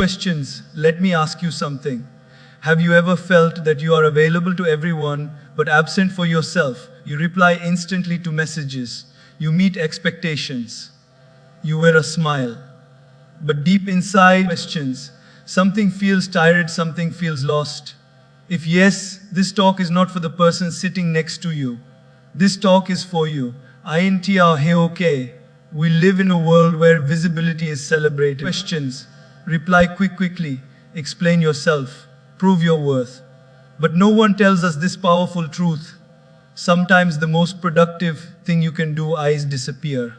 Questions. Let me ask you something. Have you ever felt that you are available to everyone but absent for yourself? You reply instantly to messages. You meet expectations. You wear a smile. But deep inside, questions. Something feels tired, something feels lost. If yes, this talk is not for the person sitting next to you. This talk is for you. Okay. We live in a world where visibility is celebrated. Questions. Reply quickly. Explain yourself. Prove your worth. But no one tells us this powerful truth. Sometimes the most productive thing you can do is disappear.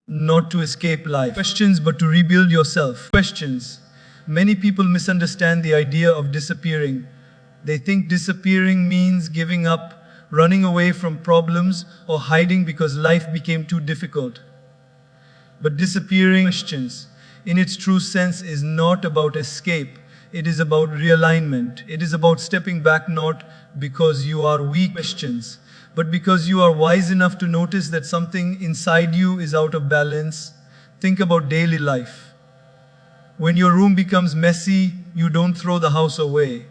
Not to escape life. Questions, but to rebuild yourself. Questions. Many people misunderstand the idea of disappearing. They think disappearing means giving up, running away from problems, or hiding because life became too difficult. But disappearing, questions, in its true sense, is not about escape. It is about realignment. It is about stepping back not because you are weak, questions, but because you are wise enough to notice that something inside you is out of balance. Think about daily life. When your room becomes messy, you don't throw the house away.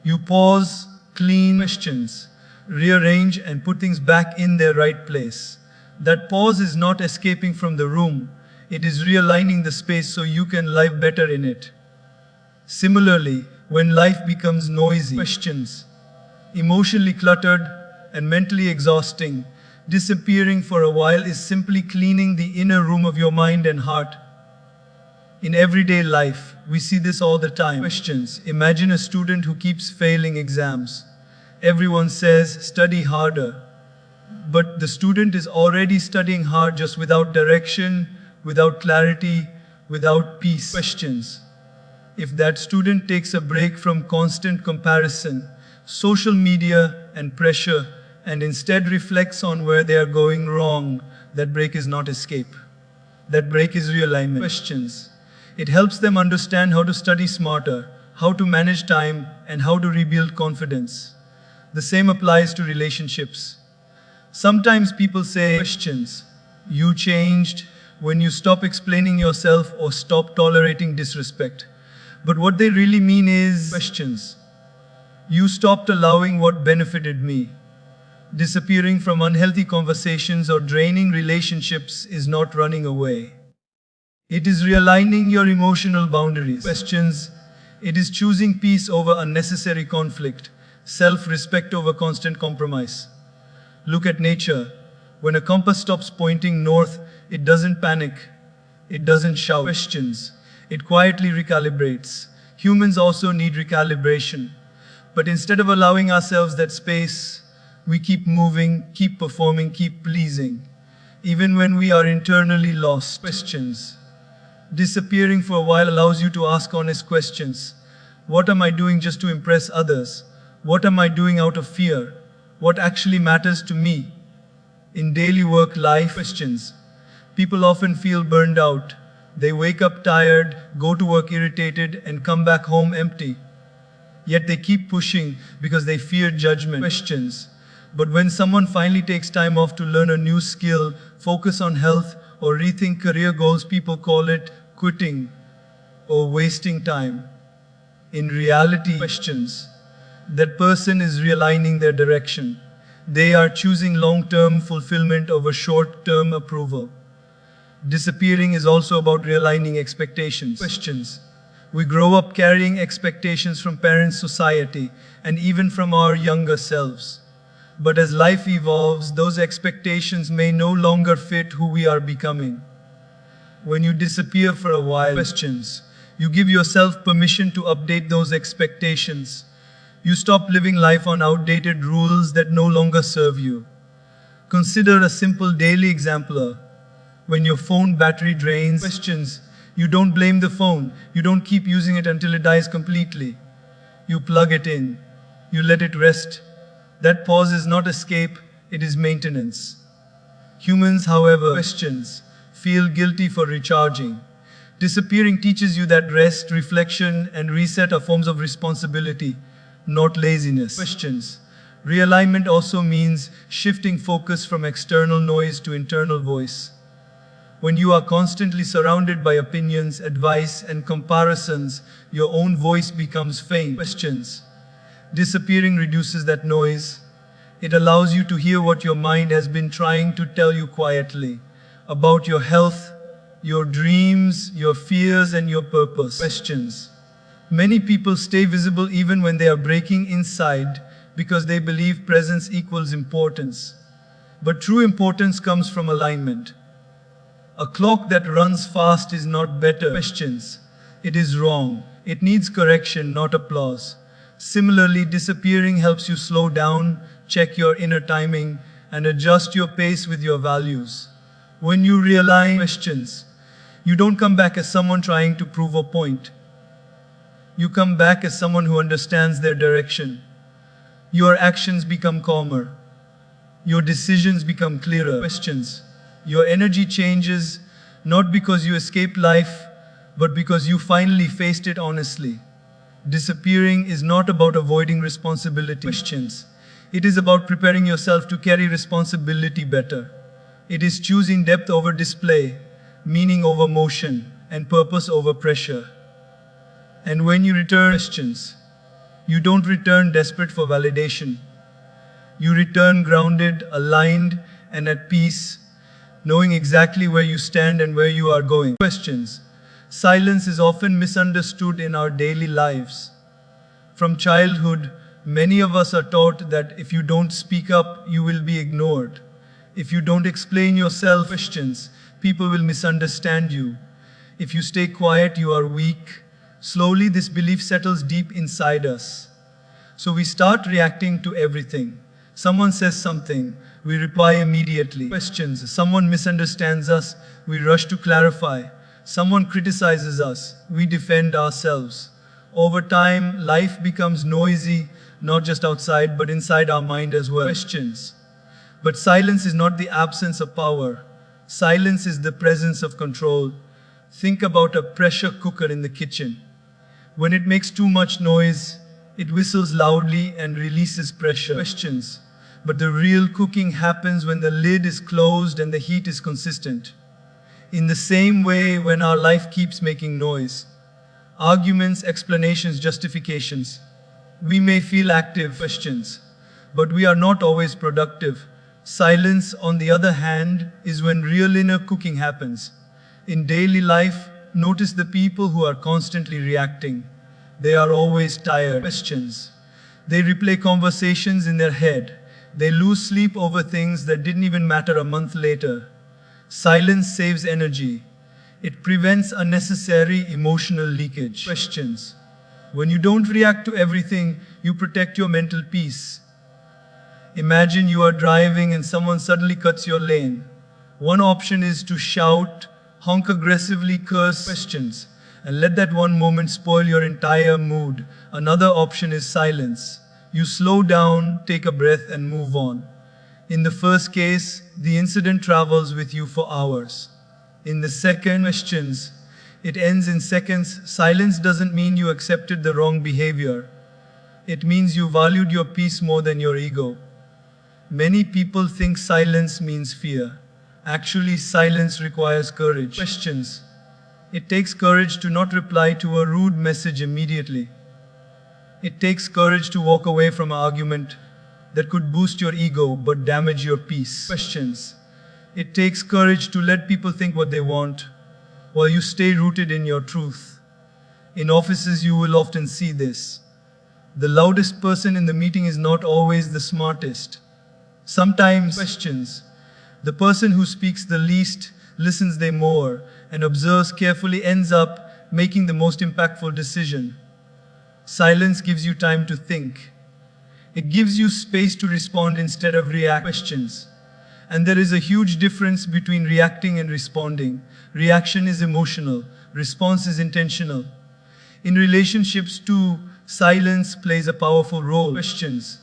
You pause, clean, questions, rearrange, and put things back in their right place. That pause is not escaping from the room. It is realigning the space so you can live better in it. Similarly, when life becomes noisy, questions, emotionally cluttered, and mentally exhausting, disappearing for a while is simply cleaning the inner room of your mind and heart. In everyday life, we see this all the time. Questions. Imagine a student who keeps failing exams. Everyone says, study harder. But the student is already studying hard, just without direction, without clarity, without peace. Questions. If that student takes a break from constant comparison, social media, and pressure, and instead reflects on where they are going wrong, that break is not escape. That break is realignment. Questions. It helps them understand how to study smarter, how to manage time, and how to rebuild confidence. The same applies to relationships. Sometimes people say, questions, you changed when you stop explaining yourself or stop tolerating disrespect. But what they really mean is, questions, you stopped allowing what benefited me. Disappearing from unhealthy conversations or draining relationships is not running away. It is realigning your emotional boundaries. Questions. It is choosing peace over unnecessary conflict, self-respect over constant compromise. Look at nature. When a compass stops pointing north, it doesn't panic. It doesn't shout. Questions. It quietly recalibrates. Humans also need recalibration. But instead of allowing ourselves that space, we keep moving, keep performing, keep pleasing, even when we are internally lost. Questions. Disappearing for a while allows you to ask honest questions. What am I doing just to impress others? What am I doing out of fear? What actually matters to me? In daily work life, questions, people often feel burned out. They wake up tired, go to work irritated, and come back home empty. Yet they keep pushing because they fear judgment. Questions. But when someone finally takes time off to learn a new skill, focus on health, or rethink career goals, people call it quitting or wasting time. In reality, questions, that person is realigning their direction. They are choosing long-term fulfillment over short-term approval. Disappearing is also about realigning expectations. Questions. We grow up carrying expectations from parents, society, and even from our younger selves. But as life evolves, those expectations may no longer fit who we are becoming. When you disappear for a while, questions, you give yourself permission to update those expectations. You stop living life on outdated rules that no longer serve you. Consider a simple daily example. When your phone battery drains, questions, you don't blame the phone. You don't keep using it until it dies completely. You plug it in. You let it rest. That pause is not escape, it is maintenance. Humans, however, questions, feel guilty for recharging. Disappearing teaches you that rest, reflection, and reset are forms of responsibility, not laziness. Questions. Realignment also means shifting focus from external noise to internal voice. When you are constantly surrounded by opinions, advice, and comparisons, your own voice becomes faint. Questions. Disappearing reduces that noise. It allows you to hear what your mind has been trying to tell you quietly about your health, your dreams, your fears, and your purpose. Questions. Many people stay visible even when they are breaking inside because they believe presence equals importance. But true importance comes from alignment. A clock that runs fast is not better. Questions. It is wrong. It needs correction, not applause. Similarly, disappearing helps you slow down, check your inner timing, and adjust your pace with your values. When you realign questions, you don't come back as someone trying to prove a point. You come back as someone who understands their direction. Your actions become calmer. Your decisions become clearer. Questions. Your energy changes not because you escaped life, but because you finally faced it honestly. Disappearing is not about avoiding responsibility. Questions. It is about preparing yourself to carry responsibility better. It is choosing depth over display, meaning over motion, and purpose over pressure. And when you return questions, you don't return desperate for validation. You return grounded, aligned, and at peace, knowing exactly where you stand and where you are going. Questions. Silence is often misunderstood in our daily lives. From childhood, many of us are taught that if you don't speak up, you will be ignored. If you don't explain yourself, questions, people will misunderstand you. If you stay quiet, you are weak. Slowly, this belief settles deep inside us. So we start reacting to everything. Someone says something, we reply immediately. Questions. Someone misunderstands us, we rush to clarify. Someone criticizes us, we defend ourselves. Over time, life becomes noisy, not just outside, but inside our mind as well. Questions. But silence is not the absence of power. Silence is the presence of control. Think about a pressure cooker in the kitchen. When it makes too much noise, it whistles loudly and releases pressure. Questions. But the real cooking happens when the lid is closed and the heat is consistent. In the same way, when our life keeps making noise, arguments, explanations, justifications, we may feel active. Questions. But we are not always productive. Silence, on the other hand, is when real inner cooking happens. In daily life, notice the people who are constantly reacting. They are always tired. Questions. They replay conversations in their head. They lose sleep over things that didn't even matter a month later. Silence saves energy. It prevents unnecessary emotional leakage. Questions. When you don't react to everything, you protect your mental peace. Imagine you are driving and someone suddenly cuts your lane. One option is to shout, honk aggressively, curse. Questions. And let that one moment spoil your entire mood. Another option is silence. You slow down, take a breath, and move on. In the first case, the incident travels with you for hours. In the second, questions, it ends in seconds. Silence doesn't mean you accepted the wrong behavior. It means you valued your peace more than your ego. Many people think silence means fear. Actually, silence requires courage. Questions. It takes courage to not reply to a rude message immediately. It takes courage to walk away from an argument that could boost your ego but damage your peace. Questions. It takes courage to let people think what they want while you stay rooted in your truth. In offices, you will often see this. The loudest person in the meeting is not always the smartest. Sometimes, questions. The person who speaks the least, listens the more, and observes carefully ends up making the most impactful decision. Silence gives you time to think. It gives you space to respond instead of react. Questions. And there is a huge difference between reacting and responding. Reaction is emotional. Response is intentional. In relationships too, silence plays a powerful role. Questions.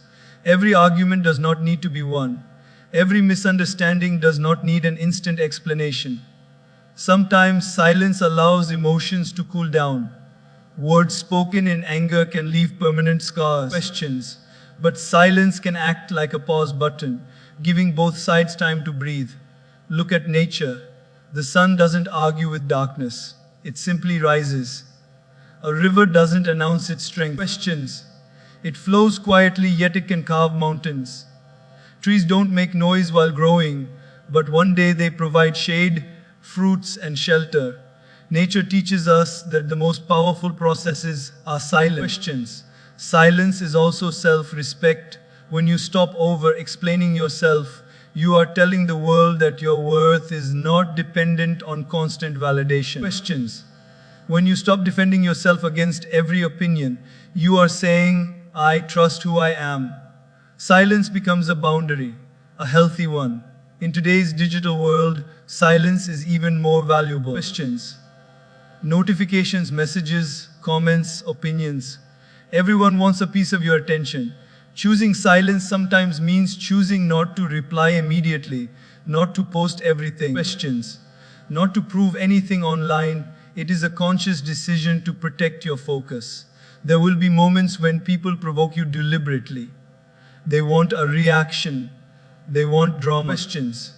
Every argument does not need to be won. Every misunderstanding does not need an instant explanation. Sometimes silence allows emotions to cool down. Words spoken in anger can leave permanent scars. Questions. But silence can act like a pause button, giving both sides time to breathe. Look at nature. The sun doesn't argue with darkness, it simply rises. A river doesn't announce its strength. Questions. It flows quietly, yet it can carve mountains. Trees don't make noise while growing, but one day they provide shade, fruits, and shelter. Nature teaches us that the most powerful processes are silent. Questions. Silence is also self-respect. When you stop over-explaining yourself, you are telling the world that your worth is not dependent on constant validation. Questions. When you stop defending yourself against every opinion, you are saying, I trust who I am. Silence becomes a boundary, a healthy one. In today's digital world, silence is even more valuable. Questions. Notifications, messages, comments, opinions. Everyone wants a piece of your attention. Choosing silence sometimes means choosing not to reply immediately, not to post everything. Questions. Not to prove anything online. It is a conscious decision to protect your focus. There will be moments when people provoke you deliberately. They want a reaction. They want drama. Questions.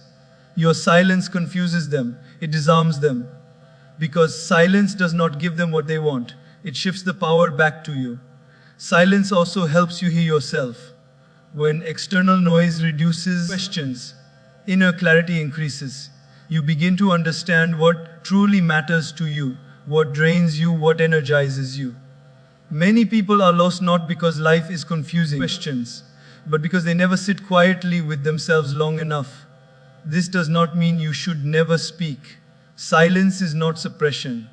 Your silence confuses them. It disarms them. Because silence does not give them what they want. It shifts the power back to you. Silence also helps you hear yourself. When external noise reduces, questions, inner clarity increases. You begin to understand what truly matters to you, what drains you, what energizes you. Many people are lost not because life is confusing, questions, but because they never sit quietly with themselves long enough. This does not mean you should never speak. Silence is not suppression.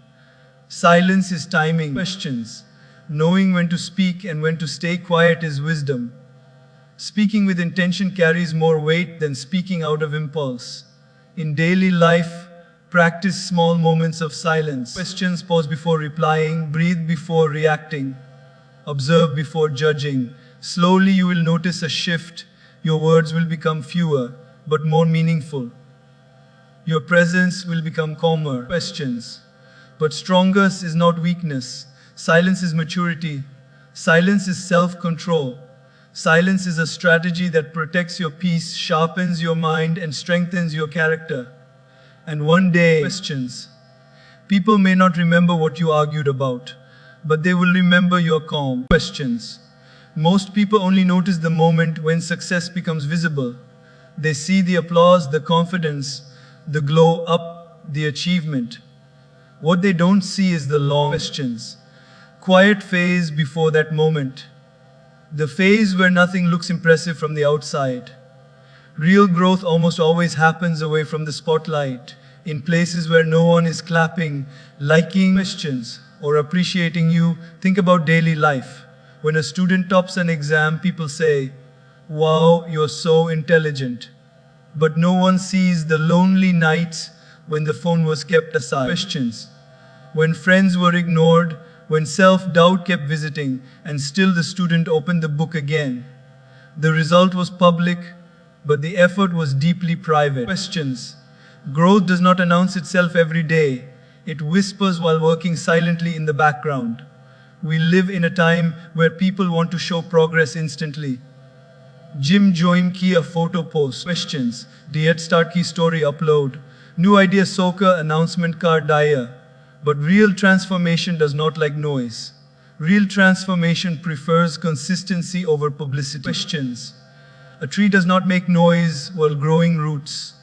Silence is timing. Questions. Knowing when to speak and when to stay quiet is wisdom. Speaking with intention carries more weight than speaking out of impulse. In daily life, practice small moments of silence. Questions, pause before replying, breathe before reacting, observe before judging. Slowly you will notice a shift. Your words will become fewer, but more meaningful. Your presence will become calmer. Questions. But strongest is not weakness. Silence is maturity. Silence is self-control. Silence is a strategy that protects your peace, sharpens your mind, and strengthens your character. And one day, questions. People may not remember what you argued about, but they will remember your calm. Questions. Most people only notice the moment when success becomes visible. They see the applause, the confidence, the glow up, the achievement. What they don't see is the long questions. Quiet phase before that moment. The phase where nothing looks impressive from the outside. Real growth almost always happens away from the spotlight, in places where no one is clapping, liking questions, or appreciating you. Think about daily life. When a student tops an exam, people say, "Wow, you're so intelligent." But no one sees the lonely nights when the phone was kept aside. Questions. When friends were ignored, when self-doubt kept visiting, and still the student opened the book again. The result was public, but the effort was deeply private. Questions. Growth does not announce itself every day. It whispers while working silently in the background. We live in a time where people want to show progress instantly. Gym join ki a photo post. Questions. Diet start ki story upload. New idea soccer announcement card diya. But real transformation does not like noise. Real transformation prefers consistency over publicity. Questions. A tree does not make noise while growing roots.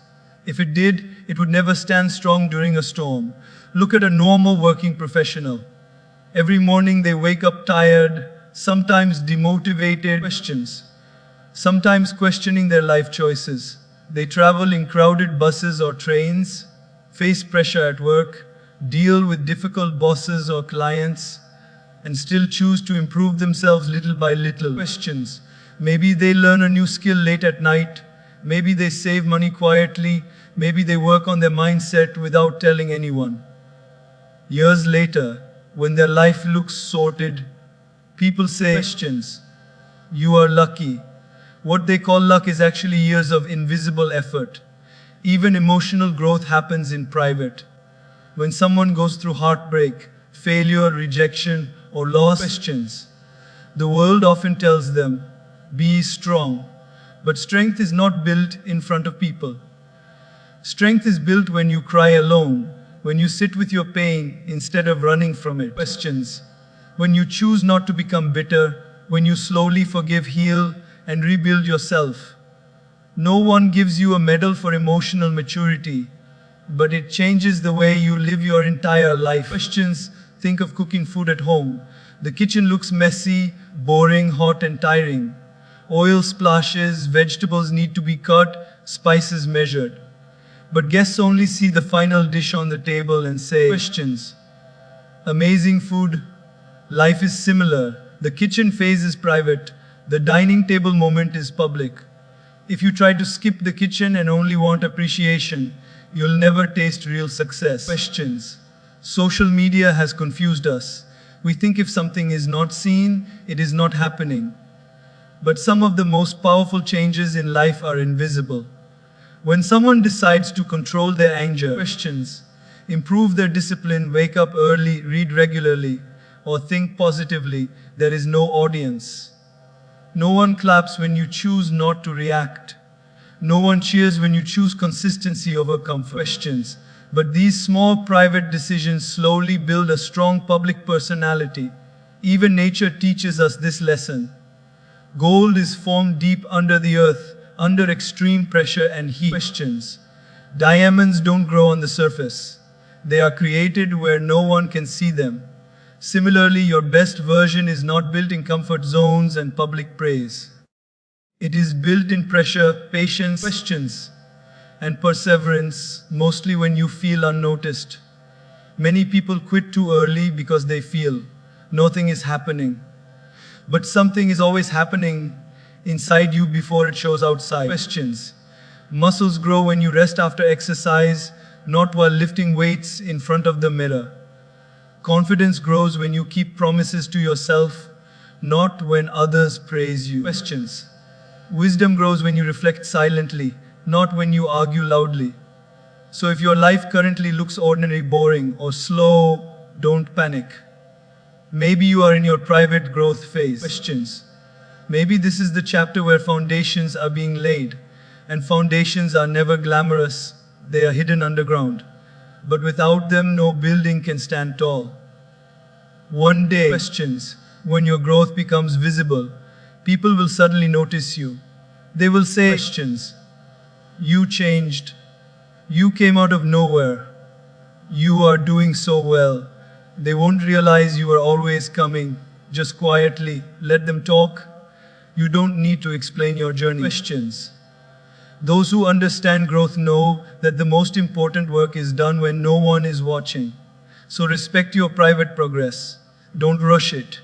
If it did, it would never stand strong during a storm. Look at a normal working professional. Every morning they wake up tired, sometimes demotivated. Questions. Sometimes questioning their life choices. They travel in crowded buses or trains, face pressure at work, deal with difficult bosses or clients, and still choose to improve themselves little by little. Questions. Maybe they learn a new skill late at night. Maybe they save money quietly. Maybe they work on their mindset without telling anyone. Years later, when their life looks sorted, people say, questions. You are lucky. What they call luck is actually years of invisible effort. Even emotional growth happens in private. When someone goes through heartbreak, failure, rejection, or loss, questions, the world often tells them, be strong. But strength is not built in front of people. Strength is built when you cry alone, when you sit with your pain instead of running from it. Questions. When you choose not to become bitter, when you slowly forgive, heal, and rebuild yourself. No one gives you a medal for emotional maturity, but it changes the way you live your entire life. Questions. Think of cooking food at home. The kitchen looks messy, boring, hot, and tiring. Oil splashes, vegetables need to be cut, spices measured. But guests only see the final dish on the table and say, questions. Amazing food. Life is similar. The kitchen phase is private. The dining table moment is public. If you try to skip the kitchen and only want appreciation, you'll never taste real success. Questions. Social media has confused us. We think if something is not seen, it is not happening. But some of the most powerful changes in life are invisible. When someone decides to control their anger, questions, improve their discipline, wake up early, read regularly, or think positively, there is no audience. No one claps when you choose not to react. No one cheers when you choose consistency over comfort. Questions. But these small private decisions slowly build a strong public personality. Even nature teaches us this lesson. Gold is formed deep under the earth, under extreme pressure and heat. Questions. Diamonds don't grow on the surface. They are created where no one can see them. Similarly, your best version is not built in comfort zones and public praise. It is built in pressure, patience, questions, and perseverance, mostly when you feel unnoticed. Many people quit too early because they feel nothing is happening. But something is always happening inside you before it shows outside. Questions. Muscles grow when you rest after exercise, not while lifting weights in front of the mirror. Confidence grows when you keep promises to yourself, not when others praise you. Questions. Wisdom grows when you reflect silently, not when you argue loudly. So if your life currently looks ordinary, boring, or slow, don't panic. Maybe you are in your private growth phase. Questions. Maybe this is the chapter where foundations are being laid, and foundations are never glamorous, they are hidden underground. But without them, no building can stand tall. One day, questions, when your growth becomes visible, people will suddenly notice you. They will say, questions, you changed. You came out of nowhere. You are doing so well. They won't realize you are always coming. Just quietly, let them talk. You don't need to explain your journey. Questions. Those who understand growth know that the most important work is done when no one is watching. So respect your private progress. Don't rush it.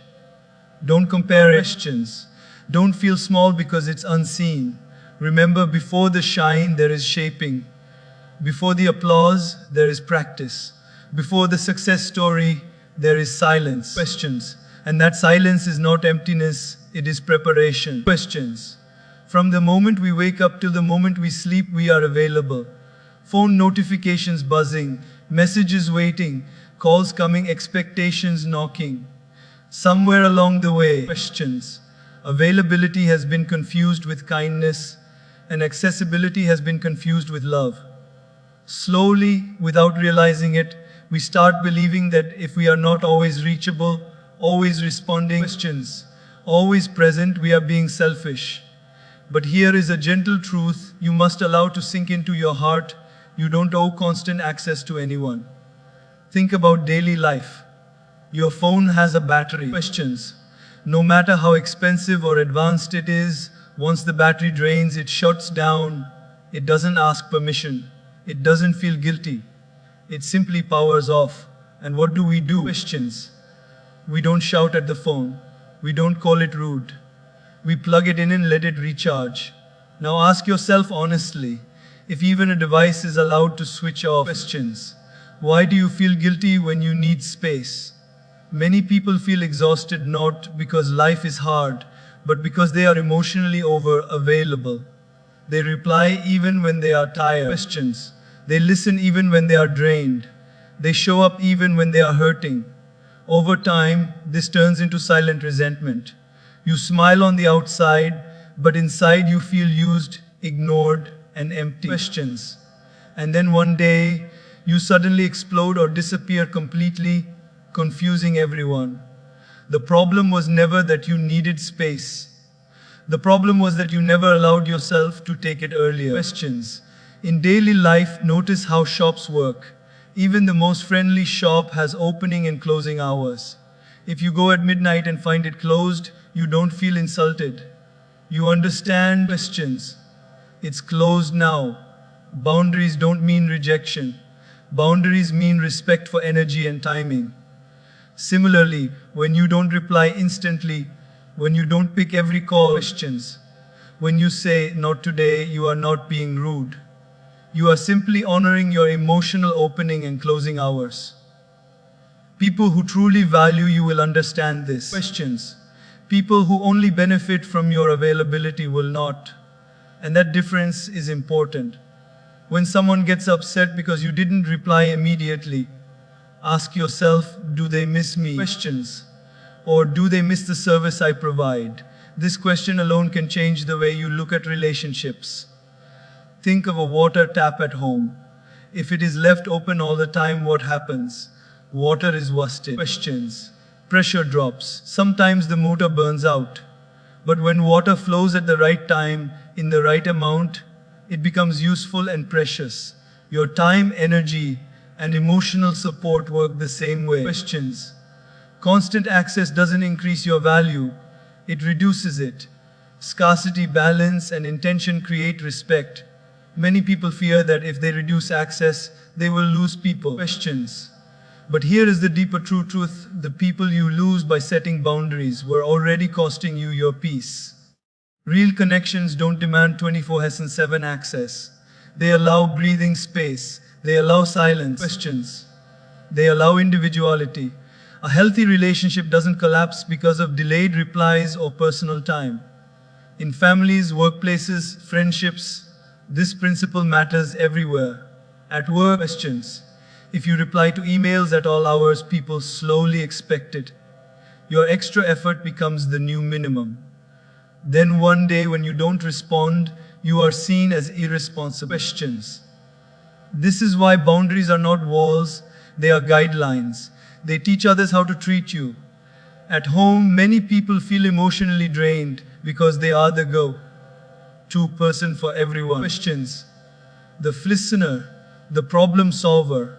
Don't compare questions. Don't feel small because it's unseen. Remember, before the shine, there is shaping. Before the applause, there is practice. Before the success story, there is silence. Questions. And that silence is not emptiness, it is preparation. Questions. From the moment we wake up till the moment we sleep, we are available. Phone notifications buzzing, messages waiting, calls coming, expectations knocking. Somewhere along the way, questions. Availability has been confused with kindness, and accessibility has been confused with love. Slowly, without realizing it, we start believing that if we are not always reachable, always responding, questions, always present, we are being selfish. But here is a gentle truth you must allow to sink into your heart. You don't owe constant access to anyone. Think about daily life. Your phone has a battery. Questions. No matter how expensive or advanced it is, once the battery drains, it shuts down. It doesn't ask permission. It doesn't feel guilty. It simply powers off. And what do? Questions. We don't shout at the phone. We don't call it rude. We plug it in and let it recharge. Now ask yourself honestly, if even a device is allowed to switch off. Questions. Why do you feel guilty when you need space? Many people feel exhausted not because life is hard, but because they are emotionally over-available. They reply even when they are tired. Questions. They listen even when they are drained. They show up even when they are hurting. Over time, this turns into silent resentment. You smile on the outside, but inside you feel used, ignored, and empty. Questions. And then one day, you suddenly explode or disappear completely, confusing everyone. The problem was never that you needed space. The problem was that you never allowed yourself to take it earlier. Questions. In daily life, notice how shops work. Even the most friendly shop has opening and closing hours. If you go at midnight and find it closed, you don't feel insulted. You understand. Questions. It's closed now. Boundaries don't mean rejection. Boundaries mean respect for energy and timing. Similarly, when you don't reply instantly, when you don't pick every call, questions, when you say, "not today," you are not being rude. You are simply honoring your emotional opening and closing hours. People who truly value you will understand this. Questions. People who only benefit from your availability will not. And that difference is important. When someone gets upset because you didn't reply immediately, ask yourself, do they miss me? Questions. Or do they miss the service I provide? This question alone can change the way you look at relationships. Think of a water tap at home. If it is left open all the time, what happens? Water is wasted. Questions. Pressure drops. Sometimes the motor burns out. But when water flows at the right time, in the right amount, it becomes useful and precious. Your time, energy, and emotional support work the same way. Questions. Constant access doesn't increase your value, it reduces it. Scarcity, balance, and intention create respect. Many people fear that if they reduce access, they will lose people. Questions. But here is the deeper true truth. The people you lose by setting boundaries were already costing you your peace. Real connections don't demand 24/7 access. They allow breathing space. They allow silence. Questions. They allow individuality. A healthy relationship doesn't collapse because of delayed replies or personal time. In families, workplaces, friendships, this principle matters everywhere. At work, questions. If you reply to emails at all hours, people slowly expect it. Your extra effort becomes the new minimum. Then one day when you don't respond, you are seen as irresponsible. Questions. This is why boundaries are not walls, they are guidelines. They teach others how to treat you. At home, many people feel emotionally drained because they are the go-to person for everyone. Questions. The listener, the problem solver.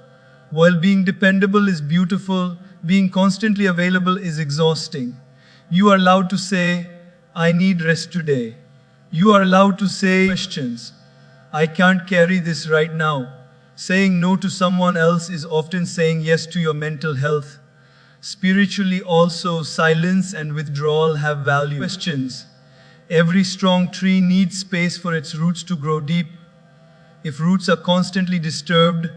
While being dependable is beautiful, being constantly available is exhausting. You are allowed to say, "I need rest today." You are allowed to say, questions. "I can't carry this right now." Saying no to someone else is often saying yes to your mental health. Spiritually also, silence and withdrawal have value. Questions. Every strong tree needs space for its roots to grow deep. If roots are constantly disturbed,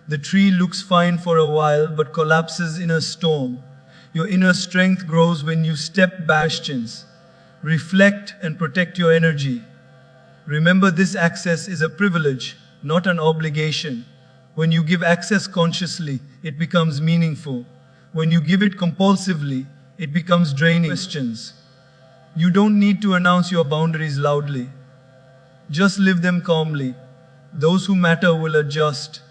the tree looks fine for a while but collapses in a storm. Your inner strength grows when you step back. Questions. Reflect and protect your energy. Remember, this access is a privilege, not an obligation. When you give access consciously, it becomes meaningful. When you give it compulsively, it becomes draining. Questions. You don't need to announce your boundaries loudly. Just live them calmly. Those who matter will adjust.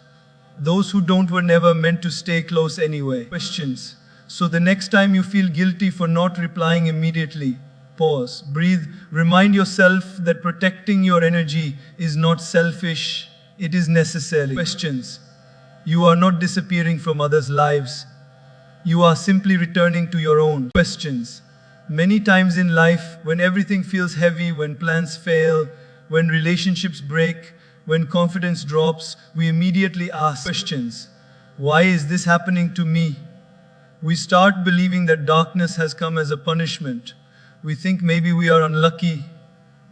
Those who don't were never meant to stay close anyway. Questions. So the next time you feel guilty for not replying immediately, pause, breathe, remind yourself that protecting your energy is not selfish, it is necessary. Questions. You are not disappearing from others' lives. You are simply returning to your own. Questions. Many times in life, when everything feels heavy, when plans fail, when relationships break, when confidence drops, we immediately ask questions. Why is this happening to me? We start believing that darkness has come as a punishment. We think maybe we are unlucky,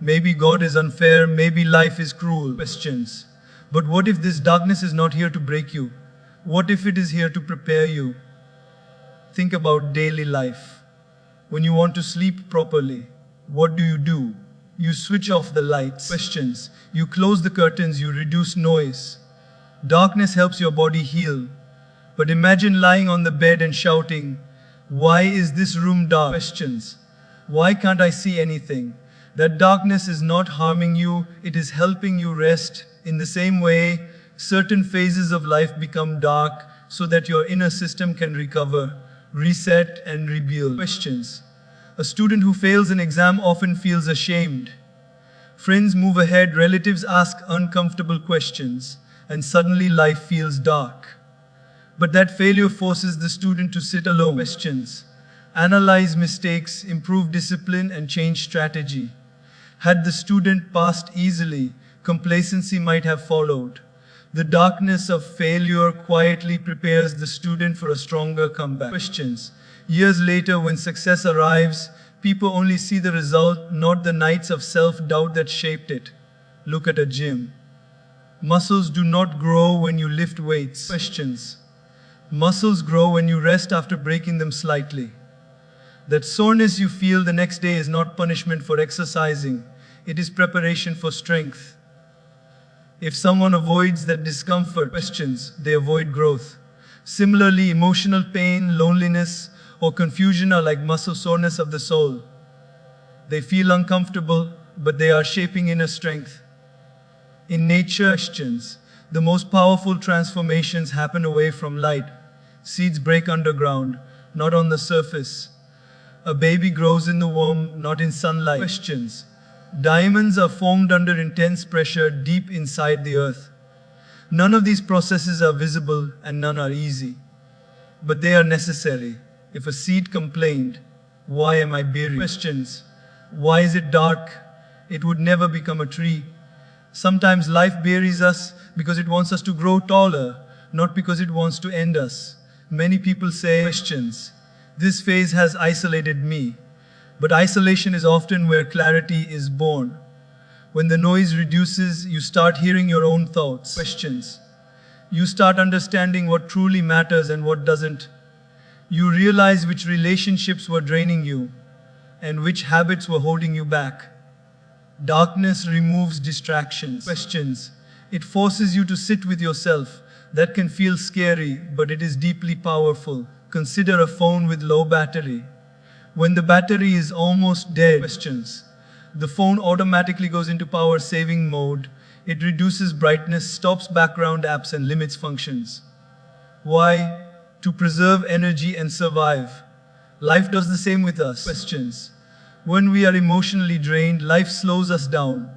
maybe God is unfair, maybe life is cruel. Questions. But what if this darkness is not here to break you? What if it is here to prepare you? Think about daily life. When you want to sleep properly, what do? You switch off the lights. Questions. You close the curtains, you reduce noise. Darkness helps your body heal. But imagine lying on the bed and shouting, "Why is this room dark?" Questions. Why can't I see anything? That darkness is not harming you, it is helping you rest. In the same way, certain phases of life become dark so that your inner system can recover, reset, and rebuild. Questions. A student who fails an exam often feels ashamed. Friends move ahead, relatives ask uncomfortable questions, and suddenly life feels dark. But that failure forces the student to sit alone. Questions. Analyze mistakes, improve discipline, and change strategy. Had the student passed easily, complacency might have followed. The darkness of failure quietly prepares the student for a stronger comeback. Questions. Years later, when success arrives, people only see the result, not the nights of self-doubt that shaped it. Look at a gym. Muscles do not grow when you lift weights. Questions. Muscles grow when you rest after breaking them slightly. That soreness you feel the next day is not punishment for exercising. It is preparation for strength. If someone avoids that discomfort, questions, they avoid growth. Similarly, emotional pain, loneliness, or confusion are like muscle soreness of the soul. They feel uncomfortable, but they are shaping inner strength. In nature, questions, the most powerful transformations happen away from light. Seeds break underground, not on the surface. A baby grows in the womb, not in sunlight. Questions. Diamonds are formed under intense pressure deep inside the earth. None of these processes are visible and none are easy. But they are necessary. If a seed complained, "Why am I buried?" Questions. Why is it dark? It would never become a tree. Sometimes life buries us because it wants us to grow taller, not because it wants to end us. Many people say, questions. This phase has isolated me. But isolation is often where clarity is born. When the noise reduces, you start hearing your own thoughts. Questions. You start understanding what truly matters and what doesn't. You realize which relationships were draining you and which habits were holding you back. Darkness removes distractions. Questions. It forces you to sit with yourself. That can feel scary, but it is deeply powerful. Consider a phone with low battery. When the battery is almost dead, questions, the phone automatically goes into power saving mode. It reduces brightness, stops background apps, and limits functions. Why? To preserve energy and survive. Life does the same with us. Questions. When we are emotionally drained, life slows us down.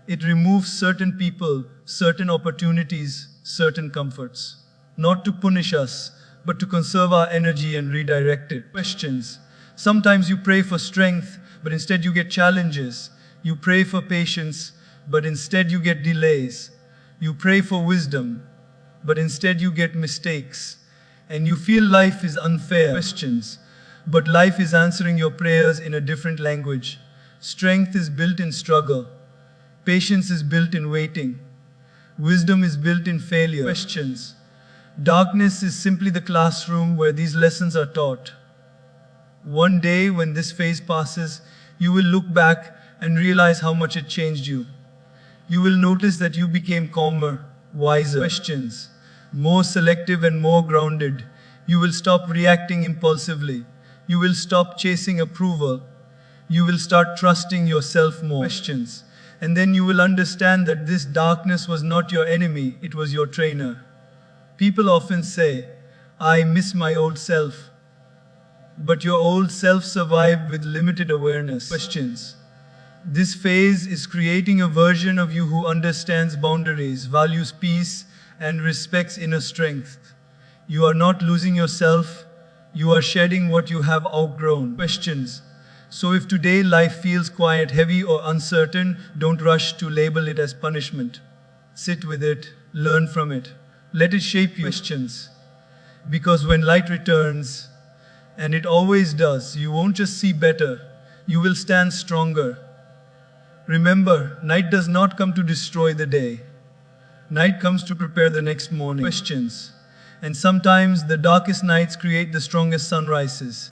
It removes certain people, certain opportunities, certain comforts. Not to punish us, but to conserve our energy and redirect it. Questions. Sometimes you pray for strength, but instead you get challenges. You pray for patience, but instead you get delays. You pray for wisdom, but instead you get mistakes. And you feel life is unfair. Questions. But life is answering your prayers in a different language. Strength is built in struggle. Patience is built in waiting. Wisdom is built in failure. Questions. Darkness is simply the classroom where these lessons are taught. One day, when this phase passes, you will look back and realize how much it changed you. You will notice that you became calmer, wiser. Questions. More selective and more grounded. You will stop reacting impulsively. You will stop chasing approval. You will start trusting yourself more. Questions. And then you will understand that this darkness was not your enemy, it was your trainer. People often say, "I miss my old self." But your old self survived with limited awareness. Questions. This phase is creating a version of you who understands boundaries, values peace, and respects inner strength. You are not losing yourself, you are shedding what you have outgrown. Questions. So if today life feels quiet, heavy, or uncertain, don't rush to label it as punishment. Sit with it, learn from it. Let it shape you. Questions. Because when light returns, and it always does, you won't just see better, you will stand stronger. Remember, night does not come to destroy the day. Night comes to prepare the next morning. Questions. And sometimes the darkest nights create the strongest sunrises.